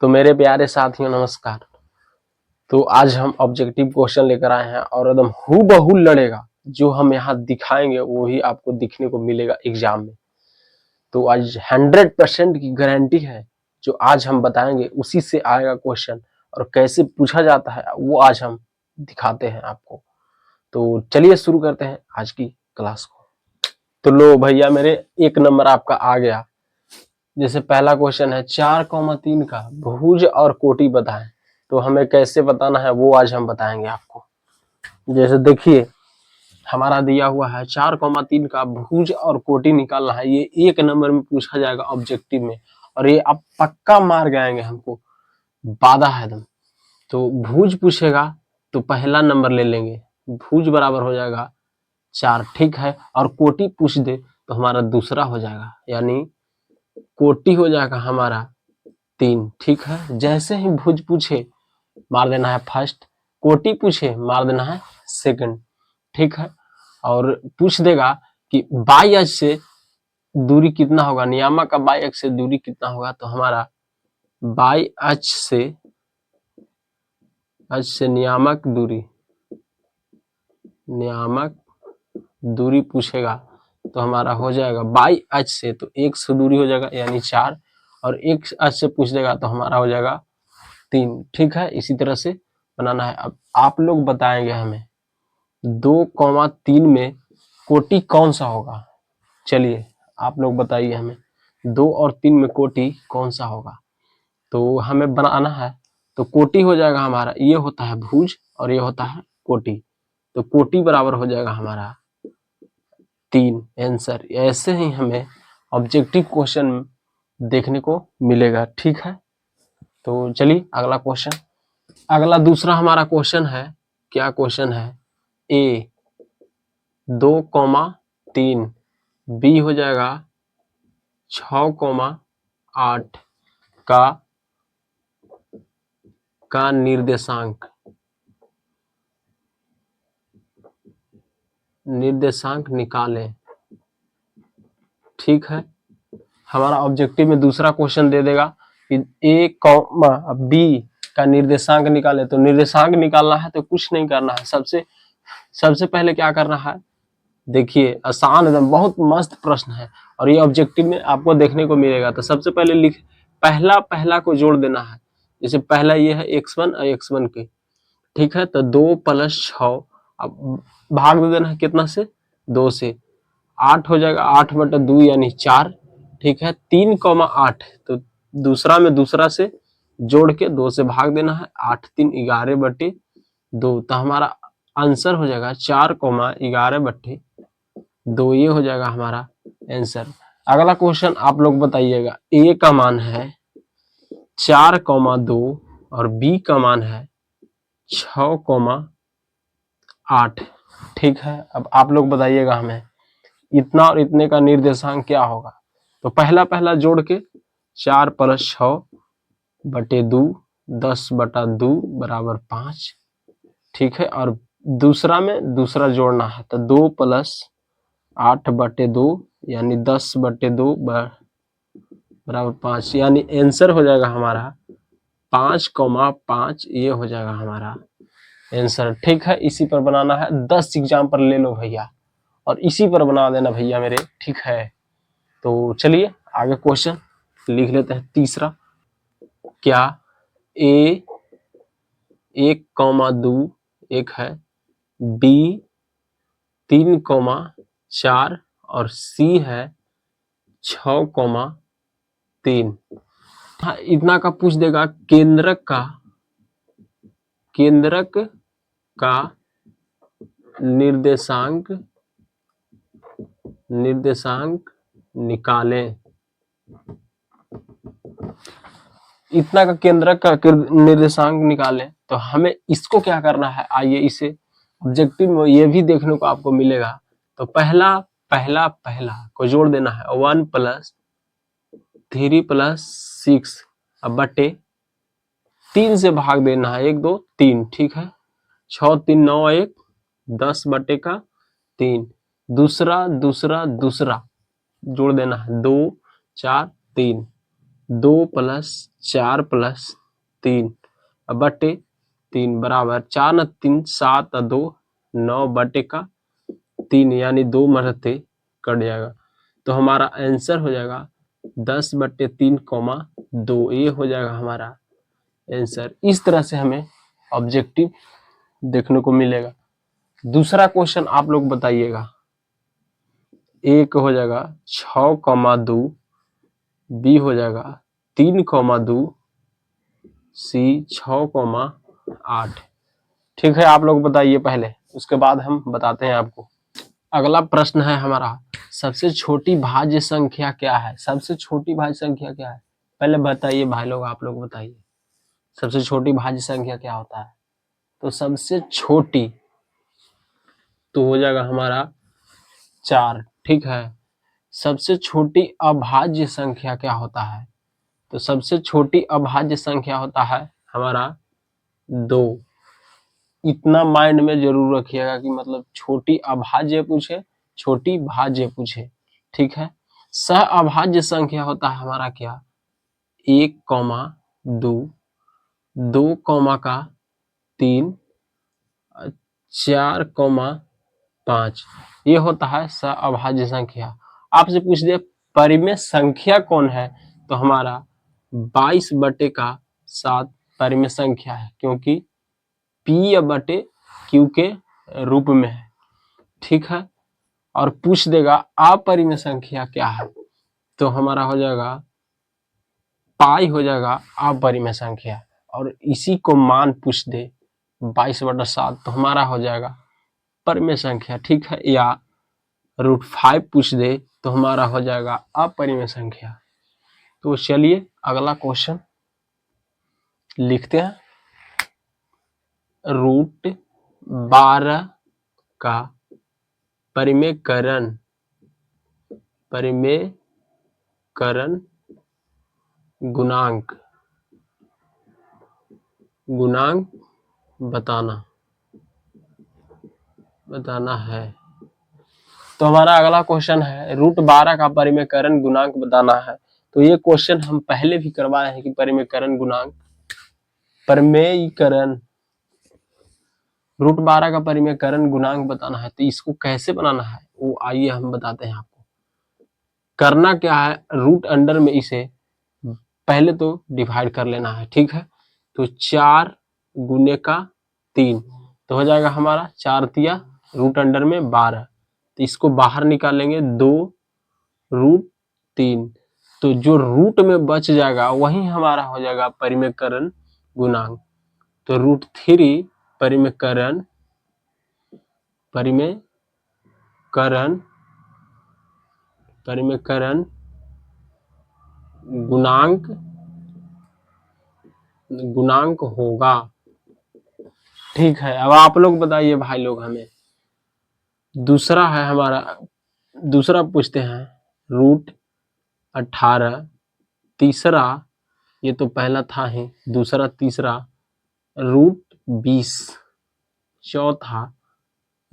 तो मेरे प्यारे साथियों नमस्कार। तो आज हम ऑब्जेक्टिव क्वेश्चन लेकर आए हैं और एकदम हूबहू लड़ेगा। जो हम यहाँ दिखाएंगे वो ही आपको दिखने को मिलेगा एग्जाम में। तो आज 100% की गारंटी है, जो आज हम बताएंगे उसी से आएगा क्वेश्चन, और कैसे पूछा जाता है वो आज हम दिखाते हैं आपको। तो चलिए शुरू करते हैं आज की क्लास को। तो लो भैया, मेरे 1 नंबर आपका आ गया। जैसे पहला क्वेश्चन है 4,3 का भुज और कोटि बताएं। तो हमें कैसे बताना है वो आज हम बताएंगे आपको। जैसे देखिए, हमारा दिया हुआ है 4,3 का भुज और कोटि निकालना है। ये 1 नंबर में पूछा जाएगा ऑब्जेक्टिव में, और ये आप पक्का मार गएंगे, हमको वादा है एकदम। तो भुज पूछेगा तो पहला नंबर ले लेंगे, भुज बराबर हो जाएगा 4, ठीक है। और कोटि पूछ दे तो हमारा दूसरा हो जाएगा, यानी कोटि हो जाएगा हमारा 3, ठीक है। जैसे ही भुज पूछे मार देना है फर्स्ट, कोटि पूछे मार देना है सेकंड, ठीक है। और पूछ देगा कि बाई अक्ष से दूरी कितना होगा, नियामक का बाई अक्ष से दूरी कितना होगा, तो हमारा बाई अक्ष से नियामक दूरी पूछेगा तो हमारा हो जाएगा बाई अक्ष से तो 100 दूरी हो जाएगा, यानी 4। और एक अक्ष से पूछ देगा तो हमारा हो जाएगा 3, ठीक है। इसी तरह से बनाना है। अब आप लोग बताएंगे हमें 2,3 में कोटि कौन सा होगा। चलिए आप लोग बताइए हमें 2 और 3 में कोटि कौन सा होगा। तो हमें बनाना है, तो कोटि हो जाएगा हमारा, ये होता है भुज और ये होता है कोटि। तो कोटि बराबर हो जाएगा हमारा 3 आंसर। ऐसे ही हमें ऑब्जेक्टिव क्वेश्चन देखने को मिलेगा, ठीक है। तो चलिए अगला क्वेश्चन। अगला दूसरा हमारा क्वेश्चन है, क्या क्वेश्चन है, ए 2,3 बी हो जाएगा 6,8 का निर्देशांक निकालें, ठीक है। हमारा ऑब्जेक्टिव में दूसरा क्वेश्चन दे देगा कि ए कॉमा बी का निर्देशांक निकाले। तो निर्देशांक निकालना है तो कुछ नहीं करना है, सबसे पहले क्या करना है, देखिए आसान एकदम बहुत मस्त प्रश्न है और ये ऑब्जेक्टिव में आपको देखने को मिलेगा। तो सबसे पहले पहला को जोड़ देना है। जैसे पहला ये है x1 और x1 के, ठीक है। तो 2 + 6, अब भाग दे देना है कितना से, 2 से, 8 हो जाएगा, 8/2 यानी 4, ठीक है। 3,8 तो दूसरा में दूसरा से जोड़ के 2 से भाग देना है, 8 3 11/2। तो हमारा आंसर हो जाएगा 4,11/2, ये हो जाएगा हमारा आंसर। अगला क्वेश्चन आप लोग बताइएगा, ए का मान है 4,2 और बी का मान है 6,8, ठीक है। अब आप लोग बताइएगा हमें इतना और इतने का निर्देशांक क्या होगा। तो पहला जोड़ के 4 + 6/2 10/2 = 5, ठीक है। और दूसरा में दूसरा जोड़ना है, तो 2 + 8/2 यानी 10/2 = 5, यानी आंसर हो जाएगा हमारा 5,5, ये हो जाएगा हमारा आंसर, ठीक है। इसी पर बनाना है, 10 एग्जाम्पल ले लो भैया और इसी पर बना देना भैया मेरे, ठीक है। तो चलिए आगे क्वेश्चन लिख लेते हैं तीसरा। क्या ए 1,2 एक है, बी 3,4 और सी है 6,3। हाँ, इतना का पूछ देगा, केंद्रक का निर्देशांक निकालें। इतना का केंद्रक का निर्देशांक निकालें, तो हमें इसको क्या करना है, आइए इसे ऑब्जेक्टिव में ये भी देखने को आपको मिलेगा। तो पहला को जोड़ देना है, 1 + 3 + 6 बटे 3 से भाग देना है, 1 2 3, ठीक है। 6 3 9 1 10/3। दूसरा जोड़ देना है, 2 4 3, 2 + 4 + 3 बटे 3 बराबर 4 न 3 7 और 2 9 बटे का 3 यानी 2 मरते कट जाएगा। तो हमारा आंसर हो जाएगा 10 बटे 3 कॉमा 2। ये हो जाएगा हमारा आंसर। इस तरह से हमें ऑब्जेक्टिव देखने को मिलेगा। दूसरा क्वेश्चन आप लोग बताइएगा। एक हो जाएगा 6,2, बी हो जाएगा 3,2, सी 6,8। ठीक है, आप लोग बताइए पहले, उसके बाद हम बताते हैं आपको। अगला प्रश्न है हमारा, सबसे छोटी भाज्य संख्या क्या है? सबसे छोटी भाज्य संख्या क्या है? पहले बताइए भाई लोग, आप लोग बताइए सबसे छोटी भाज्य संख्या क्या होता है? तो सबसे छोटी तो हो जाएगा हमारा 4। ठीक है। सबसे छोटी अभाज्य संख्या क्या होता है? तो सबसे छोटी अभाज्य संख्या होता है हमारा 2। इतना माइंड में जरूर रखिएगा कि मतलब छोटी अभाज्य पूछे, छोटी भाज्य पूछे। ठीक है। सह अभाज्य संख्या होता है हमारा क्या? 1,2, 2,3, 4,5। ये होता है सह अभाज्य संख्या। आपसे पूछ दे परिमेय संख्या कौन है? तो हमारा 22 बटे का 7 परिमेय संख्या है, क्योंकि पी बटे क्यू के रूप में है। ठीक है। और पूछ देगा अपरिमेय संख्या क्या है? तो हमारा हो जाएगा पाई हो जाएगा अपरिमेय संख्या। और इसी को मान पूछ दे 22/7 तो हमारा हो जाएगा परिमेय संख्या। ठीक है। या √5 पूछ दे तो हमारा हो जाएगा अपरिमेय संख्या। तो चलिए अगला क्वेश्चन लिखते हैं। √12 का परिमेयकरण गुणांक बताना है। तो हमारा अगला क्वेश्चन है √12 का परिमेयकरण गुणांक बताना है। तो ये क्वेश्चन हम पहले भी करवाए हैं कि परिमेयकरण √12 का परिमेयकरण गुणांक बताना है। तो इसको कैसे बनाना है वो आइए हम बताते हैं आपको। करना क्या है, रूट अंडर में इसे पहले तो डिवाइड कर लेना है। ठीक है। तो 4 गुने का 3 तो हो जाएगा हमारा 4 तिया रूट अंडर में 12। तो इसको बाहर निकालेंगे 2√3। तो जो रूट में बच जाएगा वही हमारा हो जाएगा परिमेयकरण गुणांक। तो √3 परिमेयकरण गुणांक होगा। ठीक है। अब आप लोग बताइए भाई लोग हमें। दूसरा है हमारा, दूसरा पूछते हैं √18। तीसरा, ये तो पहला था ही, दूसरा तीसरा √20। चौथा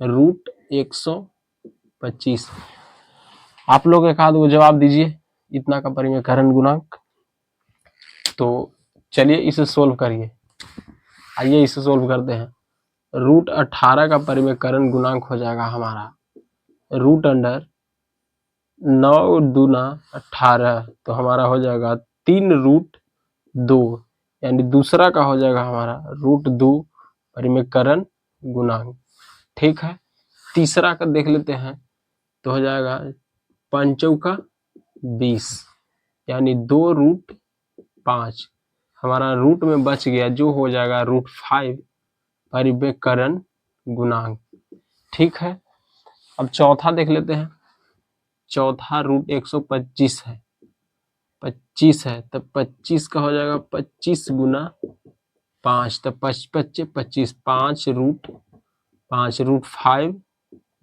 √125। आप लोग एक आध वो जवाब दीजिए इतना का परिमेयकरण गुणांक। तो चलिए इसे सोल्व करिए। आइए इसे सोल्व करते हैं। √18 का परिमेयकरण गुणांक हो जाएगा हमारा रूट अंडर 9 दूना 18। तो हमारा हो जाएगा 3√2 यानी दूसरा का हो जाएगा हमारा √2 परिमेयकरण गुणांक। ठीक है। तीसरा का देख लेते हैं। तो हो जाएगा 5 20 यानी 2√5। हमारा रूट में बच गया जो हो जाएगा √5 परिमेयकरण गुणांक। ठीक है। अब चौथा देख लेते हैं। चौथा √125 है, 25 है। तब 25 का हो जाएगा 25 गुना 5। तब 25 25 5√5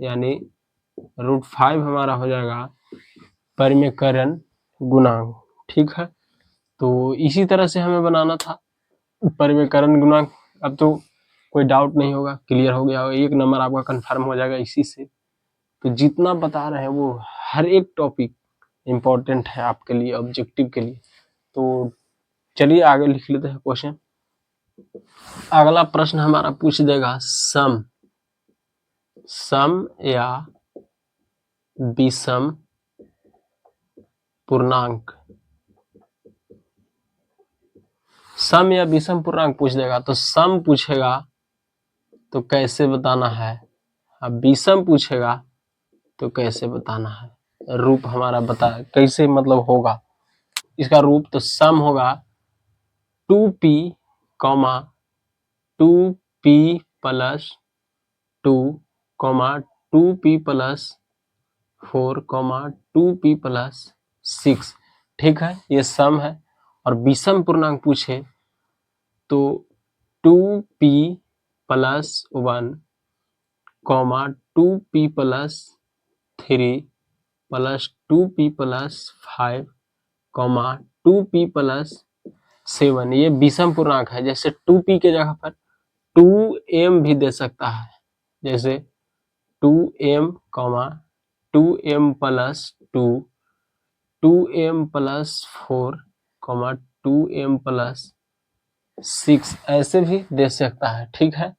यानी √5 हमारा हो जाएगा परिमेयकरण गुणांक। ठीक है। तो इसी तरह से हमें बनाना था परिमेयकरण गुणांक। अब तो कोई डाउट नहीं होगा, क्लियर हो गया, 1 नंबर आपका कंफर्म हो जाएगा इसी से। तो जितना बता रहे हैं वो हर एक टॉपिक इम्पोर्टेंट है आपके लिए, ऑब्जेक्टिव के लिए। तो चलिए आगे लिख लेते हैं क्वेश्चन। अगला प्रश्न हमारा पूछ देगा सम या विषम पूर्णांक। सम या विषम पूर्णांक पूछ देगा, तो सम पूछेगा तो कैसे बताना है, अब विषम पूछेगा तो कैसे बताना है। रूप हमारा बता कैसे मतलब होगा इसका रूप। तो सम होगा 2p, 2p plus 2, 2p plus 4, 2p plus 6। ठीक है, ये सम है। और विषम पूर्णांक पूछे तो 2p plus 1, 2p plus 3 plus 2p plus 5, 2p plus 7। ये विषम पूर्णांक है। जैसे 2p के जगह पर 2m भी दे सकता है, जैसे 2m, 2m plus 2, 2m plus 4, 2m plus 6, ऐसे भी दे सकता है। ठीक है,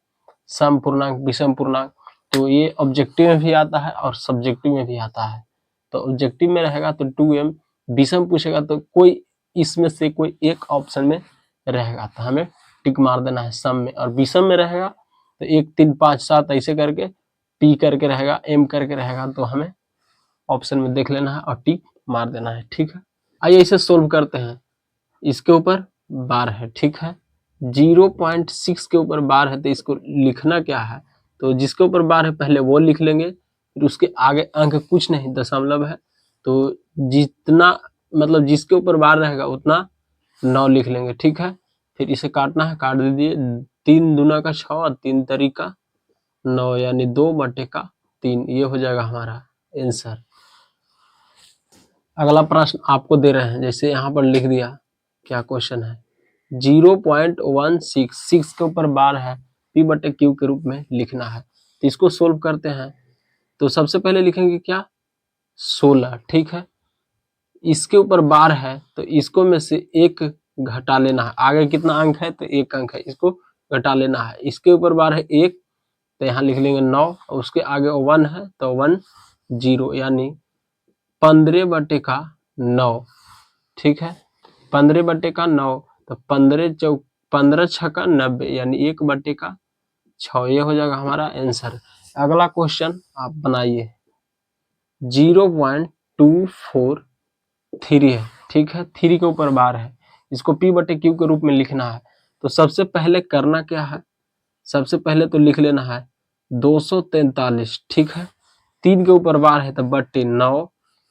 सम पूर्णांक विषम पूर्णांक। तो ये ऑब्जेक्टिव में भी आता है और सब्जेक्टिव में भी आता है। तो ऑब्जेक्टिव में रहेगा तो 2m, विषम पूछेगा तो कोई इसमें से कोई एक ऑप्शन में रहेगा तो हमें टिक मार देना है सम में। और विषम में रहेगा तो 1 3 5 7 ऐसे करके p करके रहेगा, m करके रहेगा, तो हमें ऑप्शन में देख लेना है और टिक मार देना है। ठीक है, आइए इसे सोल्व करते हैं। इसके ऊपर बार है, ठीक है, 0.6 के ऊपर बार है तो इसको लिखना क्या है, तो जिसके ऊपर बार है पहले वो लिख लेंगे, फिर उसके आगे अंक कुछ नहीं, दशमलव है, तो जितना मतलब जिसके ऊपर बार रहेगा उतना 9 लिख लेंगे। ठीक है, फिर इसे काटना है, काट दीजिए। 3 दूना का 6 और 3 तरीका 9, यानी 2/3। ये हो जाएगा हमारा आंसर। अगला प्रश्न आपको दे रहे हैं, जैसे यहाँ पर लिख दिया, क्या क्वेश्चन है, 0.16, 6 के ऊपर बार है, p/q के रूप में लिखना है। तो इसको सोल्व करते हैं। तो सबसे पहले लिखेंगे क्या, 16। ठीक है, इसके ऊपर बार है तो इसको में से एक घटा लेना है। आगे कितना अंक है तो 1 अंक है, इसको घटा लेना है। इसके ऊपर बार है 1 तो यहाँ लिख लेंगे 9, और उसके आगे 1 है तो 1 0, यानी 15/9। ठीक है, 15/9, तो 15 छक्का 90, यानी 1/6। ये हो जाएगा हमारा आंसर। अगला क्वेश्चन आप बनाइए। 0.243 है। ठीक है, 3 के ऊपर बार है, इसको p/q के रूप में लिखना है। तो सबसे पहले करना क्या है, सबसे पहले तो लिख लेना है 243। ठीक है, 3 के ऊपर बार है तो बट्टे 9,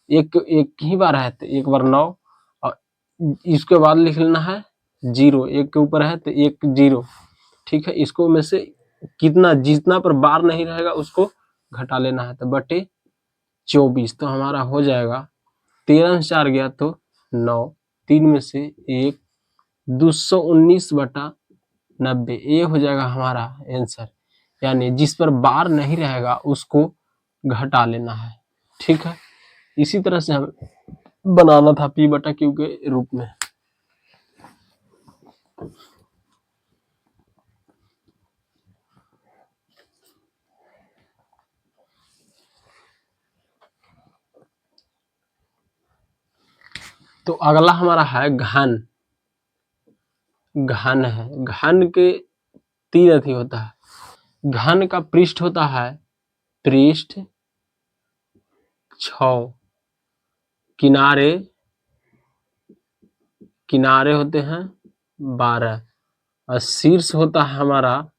एक ही बार है तो 1 बार 9, और इसके बाद लिख लेना है 0, 1 के ऊपर है तो 1 0। ठीक है, इसको में से कितना जितना पर बार नहीं रहेगा उसको घटा लेना है, तो बटे 24। तो हमारा हो जाएगा 13 से 4 गया तो 9, 3 में से 1, 219/90। ये हो जाएगा हमारा आंसर, यानी जिस पर बार नहीं रहेगा उसको घटा लेना है। ठीक है, इसी तरह से हम बनाना था p/q के रूप में। तो अगला हमारा है घन। घन है, घन के 3 अथी होता है। घन का पृष्ठ होता है पृष्ठ 6, किनारे होते हैं 12, और शीर्ष होता है हमारा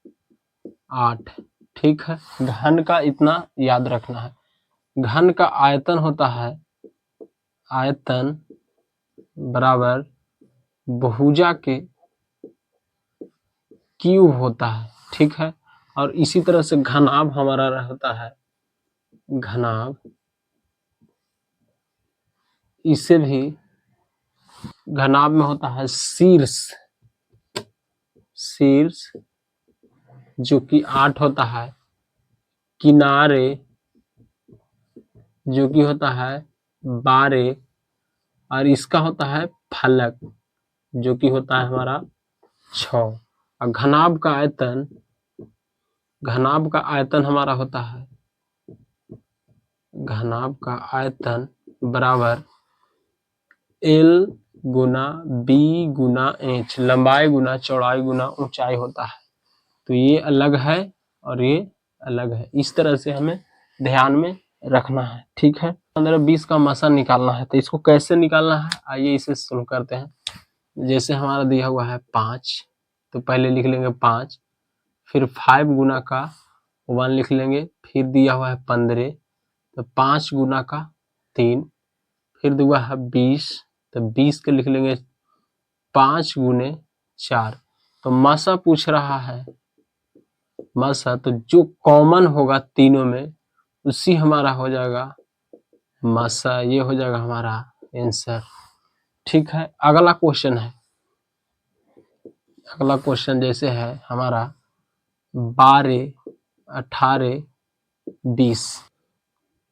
8। ठीक है, घन का इतना याद रखना है। घन का आयतन होता है, आयतन बराबर भुजा के क्यूब होता है। ठीक है, और इसी तरह से घनाभ हमारा होता है, घनाभ इससे भी घनाभ में होता है शीर्ष, जो कि 8 होता है, किनारे जो कि होता है 12, और इसका होता है फलक, जो कि होता है हमारा 6। और घनाभ का आयतन हमारा होता है, घनाभ का आयतन बराबर L गुना B गुना H, लंबाई गुना चौड़ाई गुना ऊंचाई होता है। तो ये अलग है और ये अलग है, इस तरह से हमें ध्यान में रखना है, ठीक है। 15-20 का मासा निकालना है, तो इसको कैसे निकालना है, आइए इसे शुरू करते हैं। जैसे हमारा दिया हुआ है 5, तो पहले लिख लेंगे 5, फिर 5 गुना का 1 लिख लेंगे, फिर दिया हुआ है 15, तो 5 गुना का 3, फिर दिया है 20, तो 20 के लिख लेंगे 5 गुने 4। तो मासा पूछ रहा है, मासा, तो जो कॉमन होगा तीनों में उसी हमारा हो जाएगा मासा, ये हो जाएगा हमारा आंसर, ठीक है। अगला क्वेश्चन जैसे है हमारा 12, 18, 20,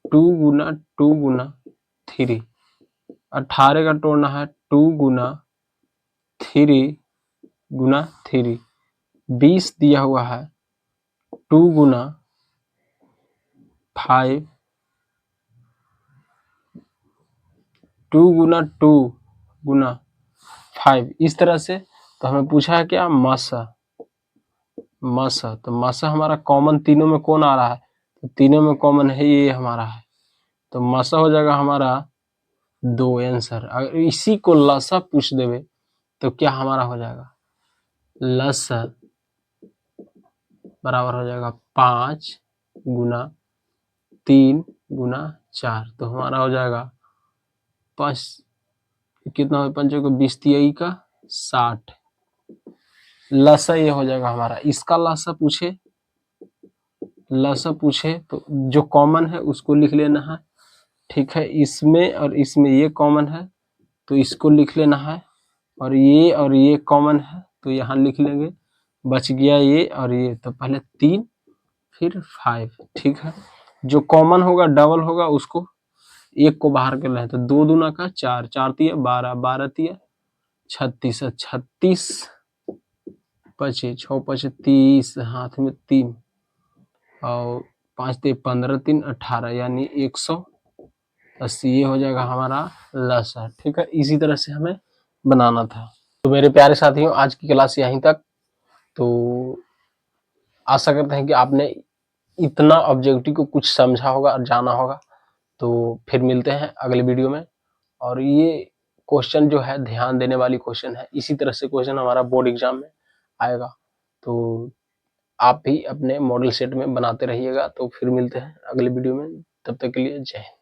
2 गुना 3, 18 का तोड़ना है 2 गुना 3 गुना 3, 20 दिया हुआ है 2 गुना 5, 2 गुना 2 गुना 5, इस तरह से। तो हमें पूछा है क्या, मासा। तो मासा हमारा कॉमन तीनों में कौन आ रहा है, तो तीनों में कॉमन है ये हमारा है, तो मासा हो जाएगा हमारा 2 आंसर। अगर इसी को लसा पूछ देवे तो क्या हमारा हो जाएगा, लसा बराबर हो जाएगा 5 गुना 3 गुना 4, तो हमारा हो जाएगा 5, कितना हो, 5 को 20 तिहाई का 60, लसा ये हो जाएगा हमारा। इसका लसा पूछे तो जो कॉमन है उसको लिख लेना है, ठीक है। इसमें और इसमें ये कॉमन है तो इसको लिख लेना है, और ये कॉमन है तो यहाँ लिख लेंगे, बच गया ये और ये, तो पहले 3 फिर 5, ठीक है। जो कॉमन होगा डबल होगा उसको एक को बाहर कर लें, तो 2 दूना का 4, 4 तिया 12, 12 तिया 36, 36 पचे 6 पचे 30, हाथ में 3 और 5 ते 15, 3 18, यानी 180, ये हो जाएगा हमारा लसा, ठीक है। इसी तरह से हमें बनाना था। तो मेरे प्यारे साथियों, आज की क्लास यहीं तक। तो आशा करते हैं कि आपने इतना ऑब्जेक्टिव को कुछ समझा होगा और जाना होगा। तो फिर मिलते हैं अगले वीडियो में। और ये क्वेश्चन जो है ध्यान देने वाली क्वेश्चन है, इसी तरह से क्वेश्चन हमारा बोर्ड एग्जाम में आएगा। तो आप भी अपने मॉडल सेट में बनाते रहिएगा। तो फिर मिलते हैं अगले वीडियो में, तब तक के लिए जय हिंद।